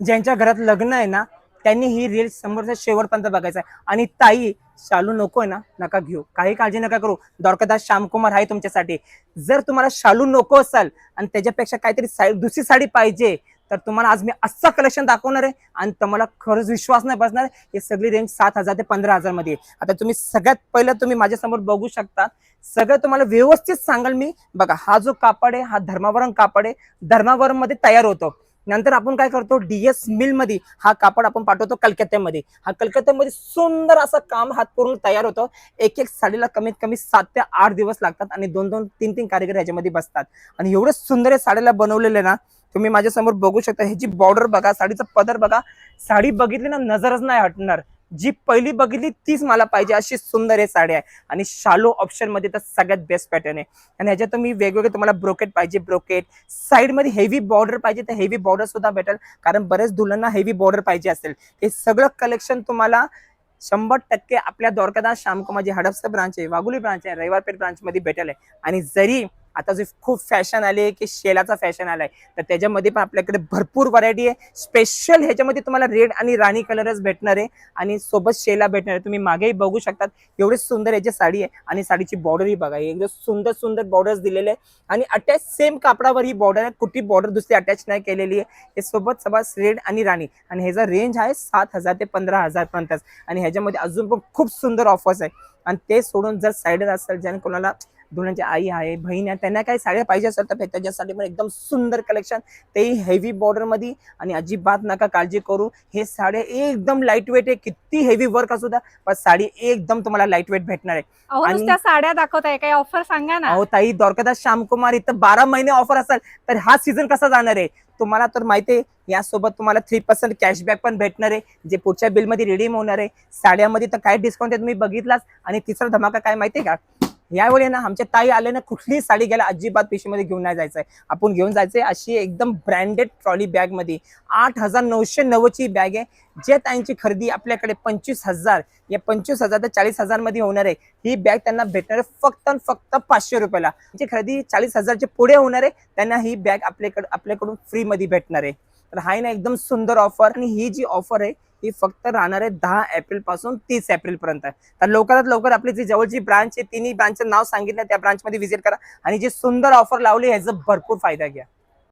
ज्यांच्या घरात लग्न आहे ना त्यांनी ही रील समोरच्या शेवटपर्यंत बघायचं आहे. आणि ताई, शालू नको आहे ना, नका घेऊ, काही काळजी नका करू. द्वारकादास श्यामकुमार आहे तुमच्यासाठी. जर तुम्हाला शालू नको असेल आणि त्याच्यापेक्षा काहीतरी दुसरी साडी पाहिजे, तर तुम्हाला आज मी असं कलेक्शन दाखवणार आहे आणि तुम्हाला खरंच विश्वास नाही बसणार. हे सगळी रेंज 7,000 ते 15,000 मध्ये. आता तुम्ही सगळ्यात पहिलं तुम्ही माझ्यासमोर बघू शकता. सगळं तुम्हाला व्यवस्थित सांगाल मी. बघा, हा जो कापड आहे हा धर्मावरम कापड आहे. धर्मावरम मध्ये तयार होतो. नंतर आपण काय करतो, डीएस मिल मध्ये हा कापड आपण पाठवतो कलकत्त्यामध्ये. हा कलकत्त्यामध्ये सुंदर असं काम हात पूर्ण तयार होतं. एक एक साडीला कमीत कमी 7 ते 8 दिवस लागतात आणि 2-2, 3-3 कारीगर ह्याच्यामध्ये बसतात. आणि एवढे सुंदर साडीला बनवलेले ना, तुम्ही माझ्यासमोर बघू शकता. ह्याची बॉर्डर बघा, साडीचा पदर बघा. साडी बघितली ना नजरच नाही हटणार. जी पहिली बघितली तीच मला पाहिजे अशी सुंदर हे साडी आहे. आणि शालो ऑप्शन मध्ये तर सगळ्यात बेस्ट पॅटर्न आहे. आणि ह्याच्यात तुम्ही वेगवेगळे, तुम्हाला ब्रोकेट पाहिजे ब्रोकेट, साईड मध्ये हेवी बॉर्डर पाहिजे तर हेवी बॉर्डर सुद्धा भेटेल. कारण बरेच दुल्हनांना हेवी बॉर्डर पाहिजे असेल. हे सगळं कलेक्शन तुम्हाला 100% आपल्या द्वारकादास श्यामकुमार जी हडपसर ब्रांच आहे, वाघोली ब्रांच आहे, रविवारपेठ ब्रांच मध्ये भेटेल आहे. आणि जरी आता जे खूप फॅशन आले की शेलाचा फॅशन आलाय, तर त्याच्यामध्ये पण आपल्याकडे भरपूर व्हरायटी आहे. स्पेशल ह्याच्यामध्ये तुम्हाला रेड आणि राणी कलरच भेटणार आहे आणि सोबत शेला भेटणार आहे. तुम्ही मागेही बघू शकतात एवढे सुंदर याची साडी आहे. आणि साडीची बॉर्डरही बघा, एकदम सुंदर सुंदर बॉर्डर्स दिलेले आहे. आणि अटॅच सेम कापडावर ही बॉर्डर आहे, कुठली बॉर्डर दुसरी अटॅच नाही केलेली आहे. हे सोबत सोबत रेड आणि राणी. आणि ह्याचा रेंज आहे 7,000 ते 15,000 पर्यंत. आणि ह्याच्यामध्ये अजून पण खूप सुंदर ऑफर्स आहे. आणि ते सोडून जर साईडर असेल, ज्याने कोणाला दुल्हनची आई आहे, बहीण आहे, त्यांना काही साड्या पाहिजे असेल तर त्याच्यासाठी पण एकदम सुंदर कलेक्शन, तेही हेवी बॉर्डर मध्ये. आणि अजिबात नका काळजी करू, हे साड्या एकदम लाईट वेट आहे. किती हेवी वर्क असू द्या, पण साडी एकदम तुम्हाला लाईट वेट भेटणार आहे. अहो, आणि नुसत्या साड्या दाखवताय, काही ऑफर सांगा ना. अहो ताई, द्वारकादास श्यामकुमार इथं 12 महिने ऑफर असेल तर हा सीझन कसा जाणार आहे तुम्हाला तर माहिती आहे. यासोबत तुम्हाला 3% कॅशबॅक पण भेटणार आहे, जे पुढच्या बिलमध्ये रिडीम होणार आहे. साड्यामध्ये तर काय डिस्काउंट आहे तुम्ही बघितलाच. आणि तिसरा धमाका काय माहितीये का, यावेळी ना आमच्या ताई आले ना, कुठलीही साडी घ्यायला अजिबात पिशवीमध्ये घेऊन नाही जायचंय. आपण घेऊन जायचंय अशी एकदम ब्रँडेड ट्रॉली बॅग मध्ये. 8,990 ची बॅग आहे. जे ताईंची खरेदी आपल्याकडे 25,000, या 25,000 ते 40,000 मध्ये होणार आहे. ही बॅग त्यांना भेटणार आहे फक्त आणि फक्त 500 रुपयाला. जी खरेदी 40,000च्या पुढे होणार आहे त्यांना ही बॅग आपल्याकडून फ्री मध्ये भेटणार आहे. तर हाय ना एकदम सुंदर ऑफर. आणि ही जी ऑफर आहे ही फक्त राहणार आहे 10 एप्रिल पासून 30 एप्रिल पर्यंत. तर लवकरात लवकर आपली जी जवळची ब्रांच आहे, तिन्ही ब्रांचचं नाव सांगितलं, त्या ब्रांच मध्ये व्हिजिट करा आणि जी सुंदर ऑफर लावली ह्याचा भरपूर फायदा घ्या.